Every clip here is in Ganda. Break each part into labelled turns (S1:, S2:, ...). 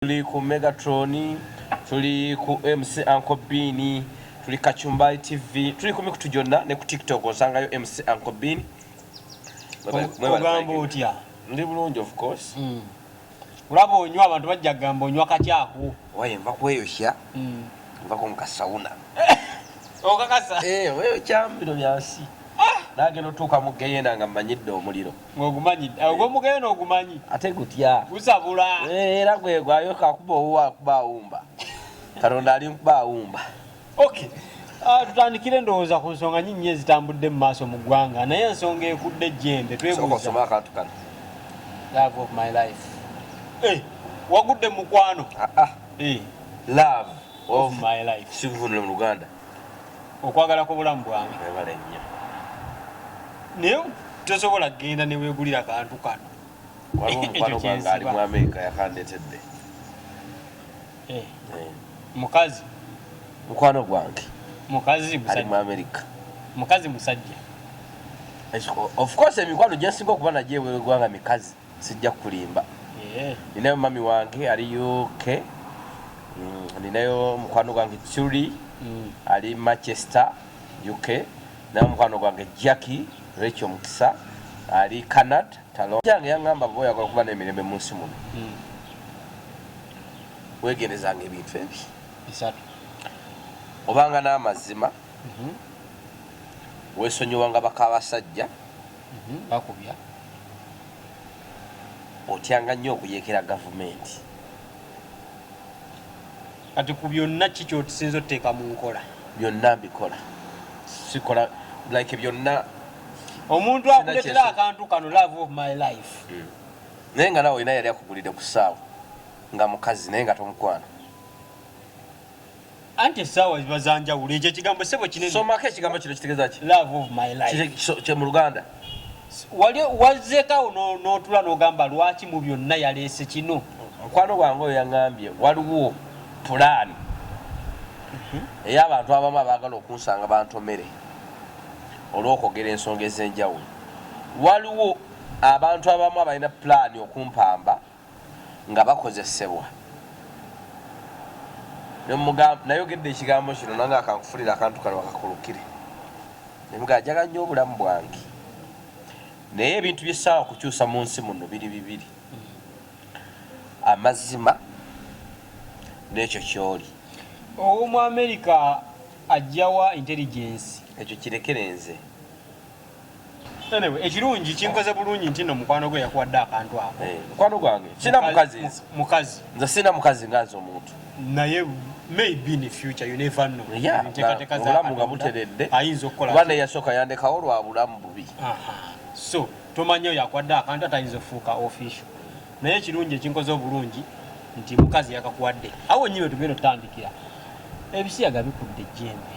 S1: tuli ku Megatron, tuli ku MC Uncle Bean, tuli Kachumbali TV, tuli ku mikutu gyonna ne ku TikTok osangayo MC Uncle Bean.
S2: Ogamba otya?
S1: Ndi bulungi of course.
S2: Ulaba onywa abantu bajja gamba onywa kakyako.
S1: Waye nva kweyosya. Nva ko mukasauna.
S2: Okakasa?
S1: Weyo kyambiro byasi. Nageno tuka mugeyena nga manyidde omuliro.
S2: Ngogumanyidde. Ogomugeyena ogumanyi.
S1: Ate gutya.
S2: Gusabula.
S1: Era gwe gwayo kakuba owa kubaumba. Karonda ali kubaumba.
S2: Okay. Tutandikire ndowooza ku nsonga nnyingi ezitambudde mu maaso mu ggwanga naye ensonga ekudde ejjembe twebuuza. Love of my life. Wagudde mu mukwano.
S1: Love
S2: of my life.
S1: Sivunule mu Luganda.
S2: Okwagala ko bulamu bwange.
S1: Ebale nnyo.
S2: Naye tosobola kgenda ne weegulira kantu kano.
S1: Waliwo omukwano gwange ali mu Amerika yakandetedde.
S2: Mukazi.
S1: Mukwano gwange.
S2: Mukazi musajja.
S1: Ali mu Amerika.
S2: Mukazi musajja.
S1: Of course emikwano gyensinga okuba nagyo eweggwanga mikazi sijja kulimba. Ninayo mami wange ali UK. Ninayo mukwano gwange Churi ali Manchester UK. Na mukwano gwange Jackie Rachel Mukisa ali Canada. Talo jange yangamba boya kwa kuba n'emirembe mu nsi muno. Wegerezanga ebintu ebi
S2: bisatu
S1: obanga n'amazima wesonyiwanga bakabasajja
S2: bakubya
S1: otyanga nnyo okuyekera gavumenti
S2: ati ku byonna kiki otusinza otteeka mu nkola
S1: byonna mbikola sikola like byonna
S2: omuntu akuletera akantu kano love of my life
S1: naye nga nawe olina yali akugulidde ku ssaawa nga mukazi naye nga tomukwana
S2: anti essaawa bazanjawulo ekyo ekigambo sebo kinene
S1: somako ekigambo kino kitegeeza ki
S2: love of my life
S1: kye mu Luganda
S2: wali wazzeekawo n'otula n'ogamba lwaki mu byonna yaleese kino
S1: mukwano gwange oyo yaŋŋambye waliwo pulaani ey'abantu abamu abaagala okunsanga bantomere olw'okwogera ensonga ez'enjawulo waliwo abantu abamu abalina pulaani okumpamba nga bakozesebwa nayogedde ekigambo kino nange akankufulira akantu kano bakakulukire nemuga ajaga nnyo obulamu bwange naye ebintu byessaawa kukyusa mu nsi muno biri bibiri amazima n'ekyo kyoli
S2: omu America ajjawa intelligence
S1: ekyo kirekere nze
S2: anyway ekirungi kinkoze bulungi nti no mukwano gwe yakuwadde akantu ako
S1: mukwano gwange sina
S2: mukazi
S1: nze sina mukazi ngazi omuntu
S2: naye maybe in the future you never know
S1: obulamu nga buteredde
S2: ayinza okukola
S1: kuba neyasooka yandekawo lwa bulamu bubi
S2: so tomanyi oyo akwadde akantu atayinza okufuuka official naye ekirungi ekinkoze obulungi nti mukazi yakakuwadde awo nyiwe tugenda otandikira ebisiyaga bikudde ejjembe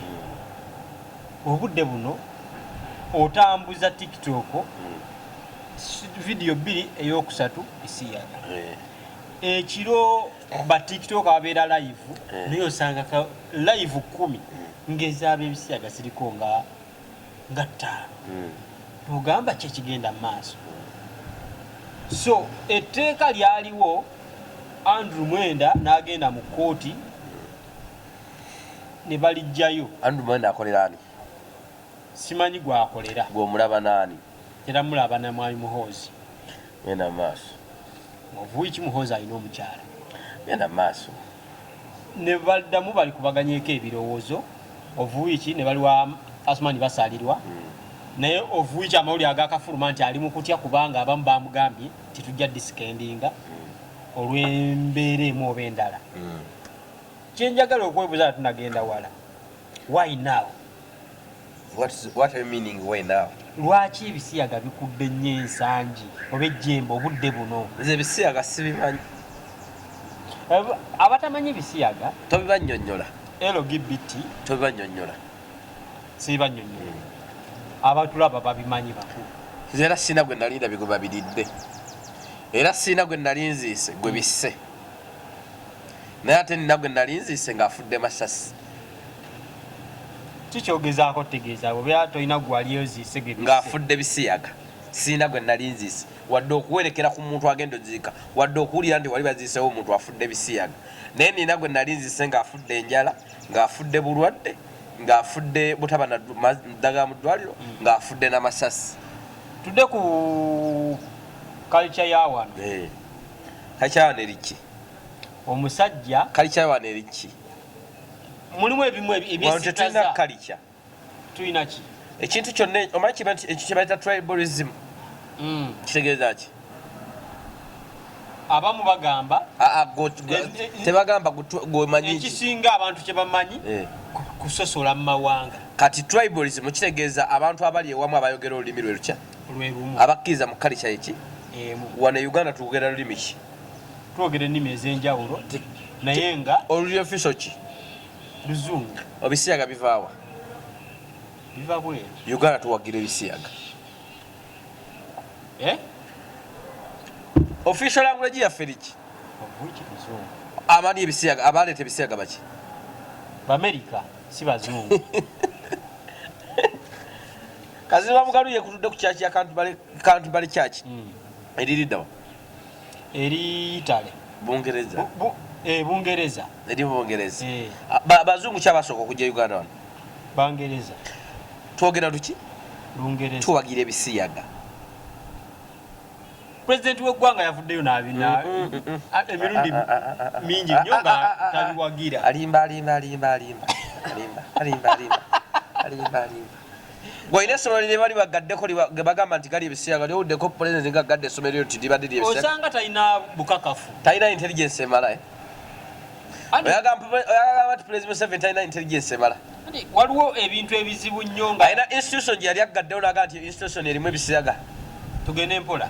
S2: obudde buno otambuza TikTok video 2 eyokusatu Bisiyaga ekiro ba TikTok abeera live naye osanga live 10 ngezaba Ebisiyaga siriko nga 5 ogamba kye kigenda maaso so etteeka lyaliwo Andrew Mwenda n'agenda mu kooti ne balijjayo
S1: Andrew Mwenda akolera ani
S2: simanyi gwakolera
S1: gw'omulaba naani
S2: era mulaba na mwami Muhoozi
S1: genda maaso
S2: ovuiki Muhoozi alina omukyala
S1: genda maaso
S2: ne baddamu bali kubaganyeeko ebirowoozo ovuiki ne baliwa Asmani basalirwa naye ovuiki amawulire agakafuluma nti ali mu kutya kubanga abamu bamugambye titujja disikendinga olw'embeera emu oba endala kyenjagala okwebuuza tunagenda wala why now
S1: what are you meaning why now
S2: lwaki Ebisiyaga bikudde nnyo ensangi oba ejjembe obudde buno
S1: nze Ebisiyaga sibimanyi
S2: abatamanyi Ebisiyaga
S1: tobibannyonnyola
S2: LGBT
S1: tobibannyonnyola
S2: sibibannyonnyola abatulaba babimanyi bakulu
S1: nze era sina gwe nalinda bigo babiridde era sina gwe nali nziise gwe bisse naye ate nina gwe nali nziise ng'afudde masasi
S2: kikyogezaako tegeeza bwe tolina gwaliyo ziise
S1: ng'afudde Bisiyaga sina gwe nali nziise wadde okuwerekera ku muntu agenda oziika wadde okuwulira nti wali baziisewo omuntu afudde Bisiyaga naye nina gwe nali nzise ng'afudde enjala ng'afudde bulwadde ng'afudde butaba na ddagala mu ddwaliro ng'afudde n'amasasi.
S2: Tudde ku culture ya wano.
S1: Culture ya wano eriki?
S2: Omusajja
S1: culture ya wano eriki?
S2: Mulimu ebimu ebyesitaza.
S1: Culture
S2: Tuyina ki?
S1: Ekintu kyonna omanyi ekyo kye bayita tribalism. Kitegeeza ki?
S2: Abamu bagamba
S1: tebagamba gwemanyi
S2: ekisinga abantu kye bamanyi kusosola mu mawanga.
S1: Kati tribalism kitegeeza abantu abali ewamu abayogera olulimi lwe lukya abakkiriza mu culture eki. Wano e Uganda twogera lulimi ki?
S2: Twogera ennimi ez'enjawulo naye nga
S1: olulimi official ki?
S2: Luzungu.
S1: Ebisiyaga bivaawa?
S2: Biva bweru.
S1: Uganda tuwagira Ebisiyaga. Official language yaffe eriki? Amanyi Ebisiyaga abaleeta Ebisiyaga baki?
S2: B'Amerika si bazungu.
S1: Kaziba Mugalu yekutudde ku kyaki ya Canterbury Church. Eririddawa?
S2: Eri Italy.
S1: Bungereza.
S2: Bungereza.
S1: Eri Bungereza. Bazungu kyabasooka okujja Uganda wano?
S2: Bangereza.
S1: Twogera luki?
S2: Lungereza.
S1: Tuwagira Ebisiyaga.
S2: President w'eggwanga yavuddeyo emirundi mingi nnyo nga tabiwagira.
S1: Alimba. Gwayina essomero lye bali bagaddeko ge bagamba nti gali Ebisiyaga lyowuddeko President nga agadde essomero lyo nti libadde lye Ebisiyaga.
S2: Osanga talina bukakafu.
S1: Talina intelligence emala. Oyagamba nti President Museveni talina intelligence emala.
S2: Waliwo ebintu ebizibu nnyo nga
S1: alina institution gye yali agaddewo n'agamba nti institution erimu Ebisiyaga.
S2: Tugende mpola.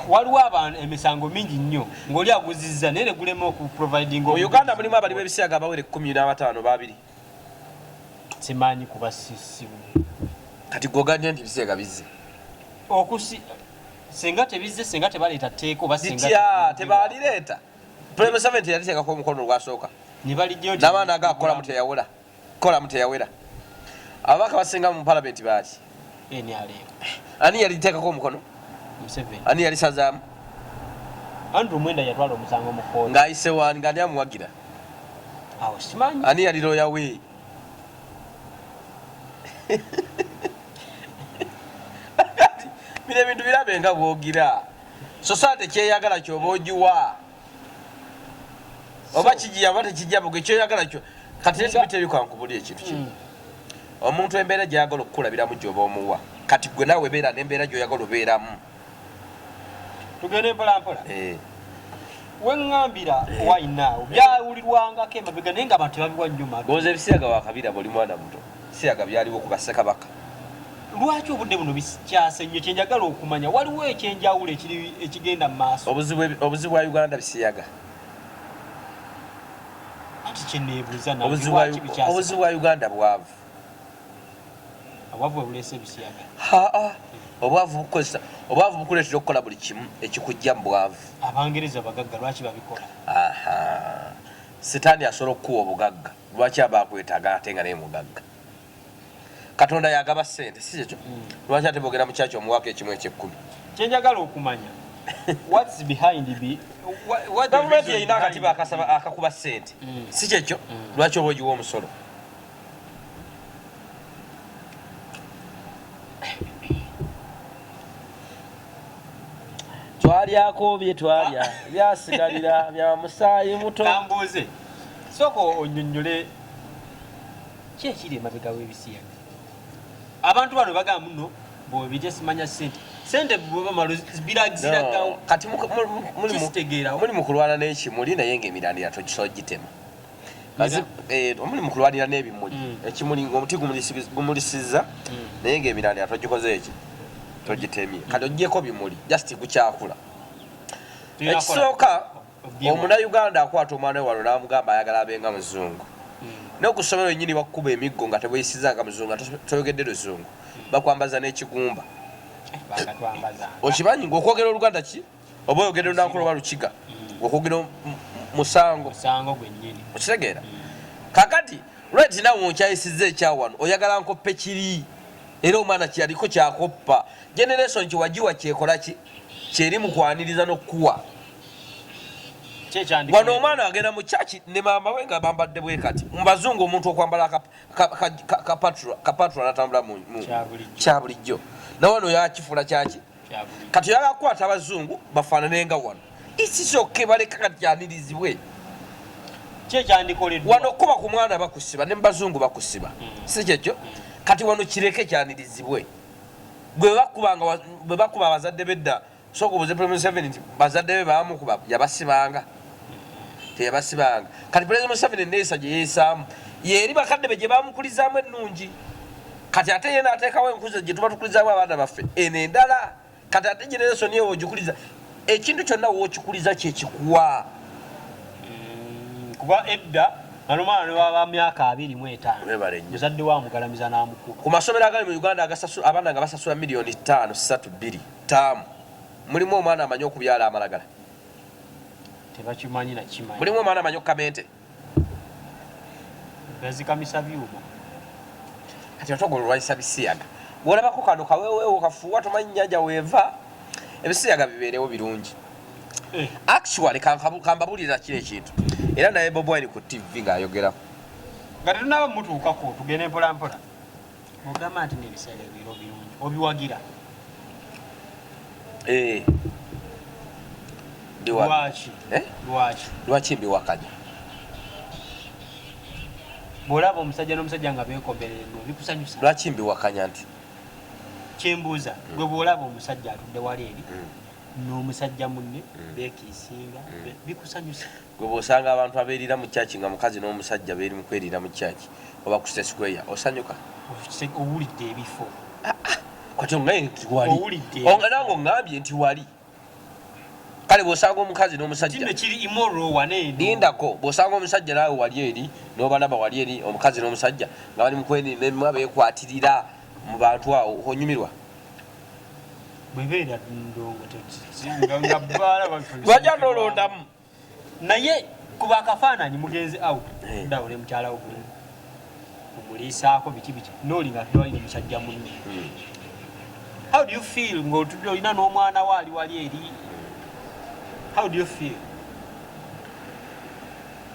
S2: Waliwo abantu emisango mingi nnyo ng'oli aguzizza naye ne gulema okuprovidinga.
S1: Mu Uganda mulimu abali b'Ebisiyaga abawere 15 babiri.
S2: Simanyi kuba sisibu.
S1: Kati gwoganya nti Ebisiyaga bizze.
S2: Senga tebizze senga tebaleeta tteeko oba
S1: senga tebalireeta. President Museveni yaliteekako omukono gwasooka. N'abaana agakola muteyawera. Kola muteyawera. Ababaka basinga mu parliament baaki? Ani yaliteekako omukono?
S2: Museveni.
S1: Ani yalisazaamu?
S2: Andrew Mwenda yatwala omusango mu kkooti.
S1: Ng'ayise wani ng'ani amuwagira?
S2: Awo simanyi.
S1: Ani yali looya we? Bino ebintu birabe nga bwogira. Society kyeyagala ky'oba ogiwa. Oba kigiya oba tekijja bugwe kyoyagala kyo. Kati nebiteebikwankubuli ekintu kino. Omuntu embeera gy'ayagala okukulabiramu gy'oba omuwa. Kati gwe naawe beera n'embeera gy'oyagala obeeramu.
S2: Tugende mpola. Weŋŋambira wainaawo byawulirwangako emabega naye nga abantu tebabiwa nnyo mabi.
S1: Gonza Ebisiyaga wakabira buli mwana muto. Ebisiyaga byaliwo ku Bassekabaka.
S2: Lwaki obudde buno bikyase nnyo kyenjagala okumanya waliwo ekyenjawulo ekigenda mu maaso.
S1: Obuzibu bwa Uganda Bisiyaga.
S2: Ati kyeneebuuza nawe
S1: lwaki bikyase. Obuzibu bwa Uganda bwavu.
S2: Obwavu buleese Bisiyaga.
S1: Obwavu bukuleetera okukola buli kimu ekikujja mu bwavu.
S2: Abangereza bagagga lwaki babikola?
S1: Sitaani asobola okukuwa obugagga lwaki aba akwetaaga ate nga naye mugagga. Katonda yagaba ssente si kyekyo lwaki ate boogera mu kyaki omuwaako ekimu eky'ekkumi.
S2: Kyenjagala okumanya what's behind
S1: gavumenti yeyina akatiba akakuba ssente si kyekyo lwaki oba ogiwa omusolo. Twalyako bye twalya byasigalira bya musaayi muto.
S2: Kambuuze sooka onnyonnyole ki ekiri emabega w'Ebisiyaga. Abantu bano bagamba muno bw'obirya simanya ssente bw'obamala biragiragawo.
S1: Kati muli mu kulwana n'ekimuli naye ng'emirandira togitema. Omuli mu kulwanira n'ebimuli ekimuli omuti gumulisiza naye ng'emirandira togikoze eki togitemye. Kati oggyeko bimuli just gukyakula. Ekisooka omunayuganda akwata omwana we wano n'amugamba ayagala abenga muzungu. N'okusomero yennyini bakkuba emiggo nga tebweyisiza nga muzungu nga toyogedde luzungu bakwambaza n'ekigumba. Okimanyi ng'okwogera Oluganda ki oba oyogedde Olunankola oba Lukiga ng'okwogera musango
S2: gwennyini
S1: okitegeera. Kakati lweti nawe onkyayisizza ekyawano oyagala nkoppe kiri era omwana kyaliko kyakoppa generation kiwajiwa kyekola ki kyeri mu kwaniriza n'okuwa wano omwana agenda mu kyaki ne maama we nga bambadde bwe kati mu bazungu omuntu okwambala kapatula natambula mu kya bulijjo nawano yakifula kyaki kati yagakwata abazungu bafaanane nga wano isisoke baleka kati kyanirizibwe wano kuba ku mwana bakusiba ne mu bazungu bakusiba si kyekyo kati wano kireke kyanirizibwe bwe bakuba abazadde bedda soka obuze President 7 nti bazadde be bamukuba yabasibanga teyabasibanga kati President 7 neesa gye yeesaamu yeri bakadde be gye bamukulizaamu ennungi kati ate ye n'ateekawo enkuza gye tuba tukulizaamu abaana baffe eno endala kati ate generation yewo ogikuliza ekintu kyonna wookikuliza kyekikuwa
S2: kuba edda anomwana ne baba myaka 25 muzadde wa mugalamiza n'amukuba
S1: ku masomero agali mu Uganda abaana nga basasula milioni 5.32 taamu mulimu omwana amanyi okubyala amalagala
S2: tebakimanyi nakimanyi
S1: mulimu omwana amanyi okukamente
S2: gazikamisa byuma
S1: kati otogolo lwayisa Bisiyaga bwolabako kano kaweweewo kafuuwa tomanyi nnyanja weeva Ebisiyaga bibeerewo birungi actually kambabulira kino ekintu era naye Bobi Wine ku TV ng'ayogerako
S2: nga tetunaba mutuukako tugende mpolampola ogamba nti n'ebiseera ebiro birungi obiwagira
S1: lwaki mbiwakanya
S2: bw'olaba omusajja n'omusajja nga beekomberere bikusanyusa
S1: lwaki mbiwakanya nti
S2: kyembuuza gwe bw'olaba omusajja atudde wali eri n'omusajja munne beekiisinga bikusanyusa
S1: gwe bw'osanga abantu abeerira mu kyaki nga mukazi n'omusajja beeri mu kwerira mu kyaki oba ku square osanyuka
S2: owulidde ebifo
S1: kati ongaye nti wali nange oŋŋambye nti wali kale bw'osanga omukazi n'omusajja
S2: kiri imoro waneeno
S1: lindako bw'osanga omusajja naawe wali eri n'obalaba wali eri omukazi n'omusajja nga bali mu kwerira emimu beekwatirira mu bantu awo onyumirwa
S2: bwebeera ndongo
S1: bajja nolondamu
S2: naye kuba akafaananyi mugenzi out ndawo ne mukyala wo buli omuliisaako biki n'oli nga tewalina musajja munne how do you feel ng'otudde olina n'omwana waali wali eri how do you feel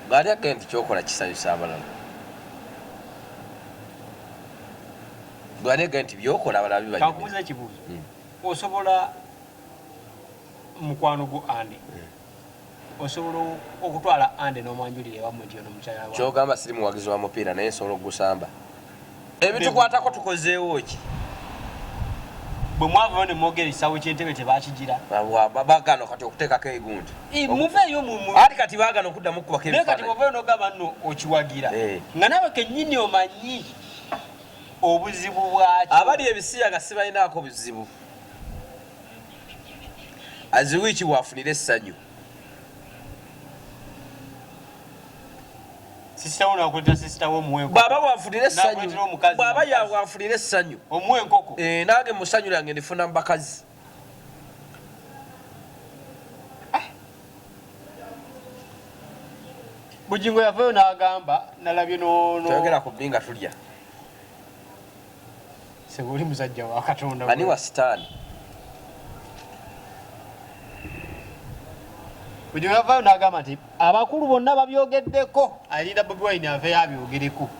S1: ngaali agee nti kyokola kisanyusa abalala ngaali agee nti byokola abalala bibanyumira
S2: kankubuuza ekibuuzo osobola mukwano gwo ande osobola okutwala ande n'omwanjulira ewamu nti ono mukyala wawe
S1: kyogamba siri muwagizi wa mupiira naye nsobola okugusamba ebitukwatako tukozeewo ki
S2: bwe mwavayo ne mwogera ekisaawe ky'entebe tebakigira
S1: bagano kati okuteekako egundi
S2: muveeyo
S1: ati kati bagano okuddamu okubako
S2: naye kati bwovayo n'ogamba nno okiwagira nga nawe kennyini omanyi obuzibu bwaki
S1: abali Ebisiyaga sibalinaako buzibu aziwiiki bwafunira essanyu
S2: sisitawo nakuleta sisitawo omuwenko
S1: bwaba bwafunira essanyu bwaba yabwafunira essanyu
S2: omuwenkoko
S1: nange musanyu lyange ndifuna mu bakazi
S2: Bujingo yavayo n'agamba nalabye
S1: toyogera ku bbinga tulya
S2: sebuli musajja wa Katonda
S1: ani wa sitaani
S2: Bujingo yavayo n'agamba nti abakulu bonna babyogeddeko alinda Bobi Wine ave yabyogereko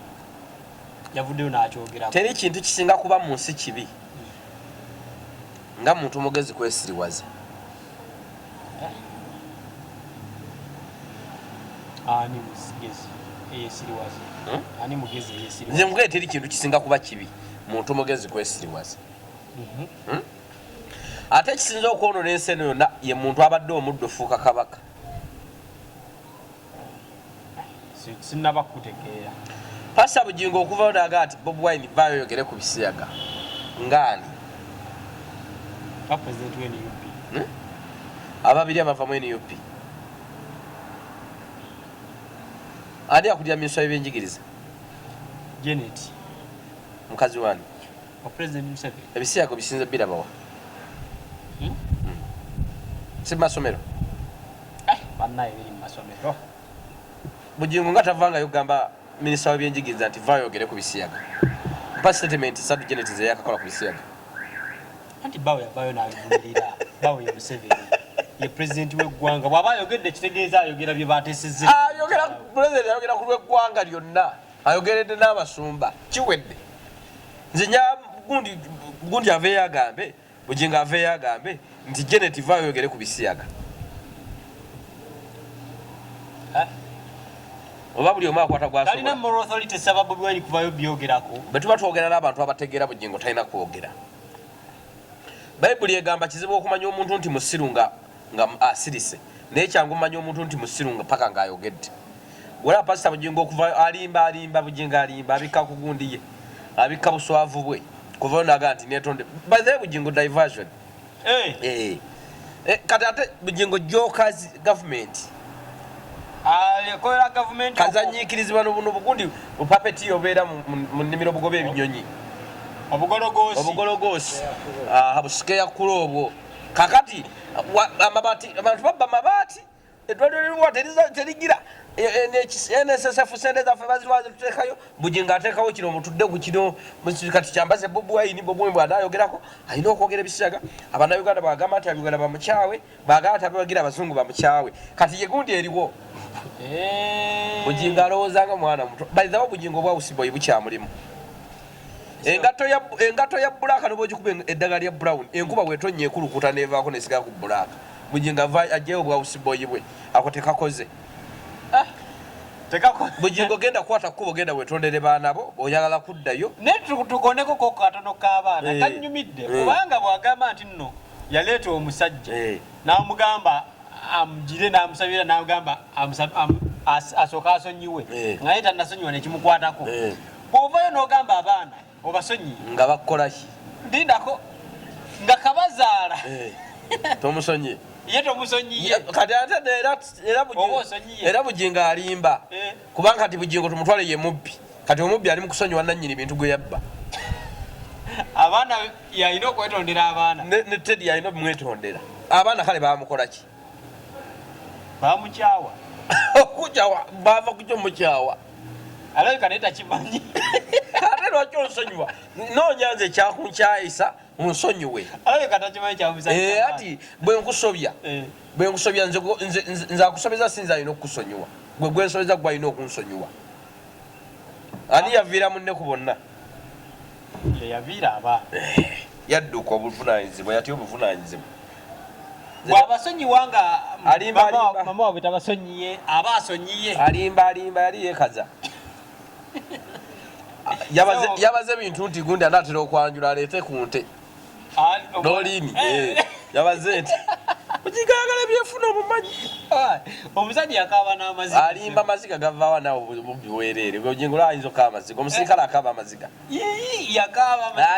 S2: yavuddeyo n'akyogerako
S1: teri kintu kisinga kuba mu nsi kibi nga muntu mugezi kwesiriwaza
S2: ani mugezi eyesiriwaza ani mugezi eyesiriwaza
S1: nze mugezi teri kintu kisinga kuba kibi muntu mugezi kwesiriwaza ate kisinza okwonoona ensi eno yonna ye muntu abadde omuddo fuuka kabaka
S2: sinaba kutegeera
S1: Pasa Bujingo okuvayo n'agaa ati Bobi Wine vaayo oyogere ku Bisiyaga ngaani
S2: president wa NUP
S1: ababiri abava mu NUP ani akulira minisita w'ebyenjigiriza
S2: Janet
S1: mukazi wani
S2: president Museveni
S1: Ebisiyaga bisinze birabawa si masomero
S2: bannaye biri mu masomero
S1: Bujingo nga tavanga yogamba minisita w'ebyenjigiriza nti vaayo oyogere ku Bisiyaga mpa statement sadu Janet ze yakakola ku Bisiyaga
S2: anti bawe yabayo n'abivulira bawe ye Museveni ye president w'eggwanga bw'aba ayogedde kitegeeza ayogera bye bateesezze
S1: ayogera president ayogera ku lw'eggwanga lyonna ayogeredde n'abasumba kiwedde nze nya gundi aveeyo agambe Bujingo aveeyo agambe nti Janet va ayogere ku Bisiyaga oba buli omu akwata gwasobola
S2: talina moral authority sababu bwali kuvayo byogerako
S1: bwe tuba twogera n'abantu abategeera Bujingo talina kwogera bayibuli egamba kizibu okumanya omuntu nti musiru nga asirise naye kyangu omanya omuntu nti musiru nga paka ng'ayogedde wala pasita Bujingo okuvayo alimba Bujingo alimba abikka ku gundi ye abikka buswavu bwe kuvayo naga nti netonde by the way Bujingo diversion kati ate Bujingo jokers government
S2: yakolera government
S1: kazanyiikirizibwa buno bugundi bupapeti obeera mu nnimiro bugoba ebinyonyi obugologoosi busikeya kulo obwo kakati amabati abantu babba mabaati eddwaliro liriwa terigira NSSF sente zaffe bazirwaze tuteekayo Bujingo ateekawo kino mutudde ku kino kati kyambaze Bobi Wine bw'anda ayogerako alina okwogera Bisiyaga abannayuganda bagamba nti abuganda bamukyawe bagamba nti abagira abazungu bamukyawe kati ye gundi eriwo Bujingo alowoozanga mwana muto balizawo Bujingo bwawusiboyi bukyamulimu engato ya bulaka nobo gikuba eddagala lya brown enkuba bwetonnya ekulukuta nevaako nesigala ku bulaka Bujingo ava ajjeyo bwawusiboyi bwe ako tekakoze Bujingo genda kwata kubo genda wetondere baanabo oyagala kuddayo
S2: netukoneko koko katono k'abaana kanyumidde kubanga bwagamba nti nno yaleeta omusajja n'amugamba amugire n'amusabira n'agamba asooka asonyiwe naye tannasonyiwa nekimukwatako bw'ovayo n'ogamba abaana obasonyiye
S1: nga bakkolaki
S2: ndindako nga kabazaala
S1: tomusonyiye
S2: ye tomusonyiye
S1: kati ate era Bujingo alimba kubanga kati Bujingo tumutwale ye mubbi kati omubbi ali mu kusonyiwa nannyini bintu gwe yabba
S2: abaana yalina okwetondera abaana
S1: ne Teddy yalina obumwetondera abaana kale bamukolaki
S2: bamukyawa
S1: okukyawa bava kukyo mukyawa
S2: alabika naye takimanyi
S1: ate lwaki onsonyiwa noonyanza ekyakunkyayisa onsonyiwe
S2: alabika takimanyi kyamusanyusa
S1: ati bwe nkusobya nze akusobeza sinza alina okukusonyiwa gwe gwensobeza gwe alina okunsonyiwa ani yaviira munne ku bonna
S2: yeyaviira abaana
S1: yadduka obuvunanyizibwa yatya obuvunanyizibwa
S2: bw'abasonyiwa nga mama wabwe tabasonyiye aba asonyiye
S1: alimba yali yeekaza yabaze bintu nti gundi anaatera okwanjula aleete ku nte n'olimi yabaze nti mukigagala byefuna omumanyi
S2: omusajja yakaaba n'amaziga
S1: alimba amaziga gavaawa nawe biweerere Bujingo lwayinza okaba amaziga omusirikale akaaba amaziga
S2: yakaaba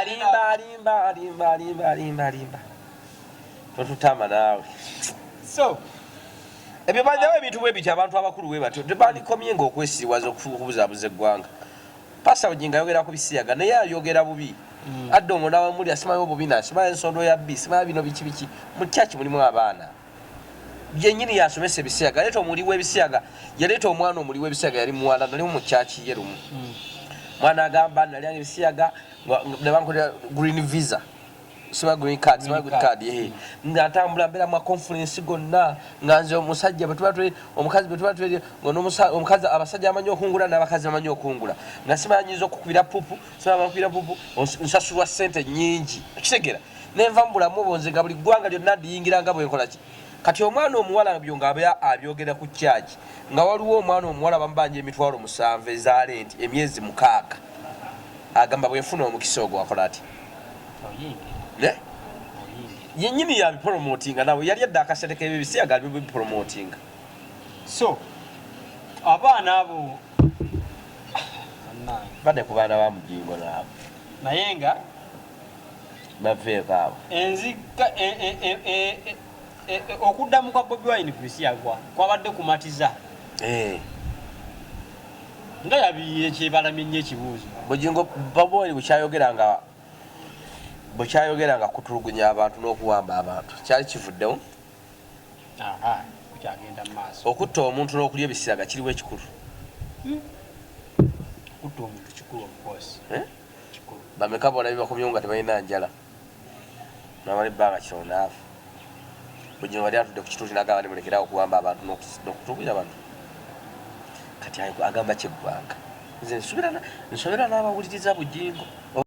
S1: alimba totutama naawe
S2: so
S1: ebyo banjawo ebintu bwe bityo abantu abakulu bwe batyo tebalikomye ng'okwesiiwaza okubuzaabuza eggwanga pasa Bujingo ayogera ku Bisiyaga naye ayogera bubi adde omwana wamuli asimayo obubina asimayo ensondo ya bbi asimayo bino biki mu kyaki mulimu abaana byennyini yasomesa Bisiyaga yaleeta omuli w'Ebisiyaga yaleeta omwana omuli w'Ebisiyaga yali muwala nalimu mu kyaki ye lumu mwana agamba nalyanga Bisiyaga ne bankolera green visa sima green card nga atambula mbeera mu conference gonna nga nze omusajja omukazi bwe omukazi abasajja amanyi okungula n'abakazi amanyi okungula nga simanyiza okukubira pupu nsasulwa ssente nnyingi kitegera nenva mu bulamu obwo nga buli ggwanga lyonna ndiyingiranga bwenkolaki kati omwana omuwala byo nga abyogera ku kyaki nga waliwo omwana omuwala bamubanja emitwalo 7 eza lenti emyezi 6 agamba bwenfuna omukisa ogwo akola ati yennyini yabipromotinga nawe yali adda akasereka ebyo Bisiyaga alibipromotinga
S2: so abaana abo
S1: badde ku baana ba Bujingo naabo
S2: naye nga
S1: baveeko abo
S2: enzika okuddamu kwa Bobi Wine ku Bisiyaga kwabadde kumatiza nga yabiire kyebalamye nnyo ekibuuzo
S1: Bujingo Bobi Wine bukyayogeranga kutulugunya abantu n'okuwamba abantu kyali kivuddewo
S2: kukyagenda mu maaso
S1: okutta omuntu n'okulya Bisiyaga kiriwo ekikulu
S2: okutta omuntu kikulu omukozi
S1: bameka bona bibakomyewo nga tebalina njala namala ebbanga kino naafa Bujingo wali atudde ku kituuti n'agamba nimulekerawo okuwamba abantu n'okutukuza abantu kati agamba kyeggwanga nze nsobera n'abawuliriza Bujingo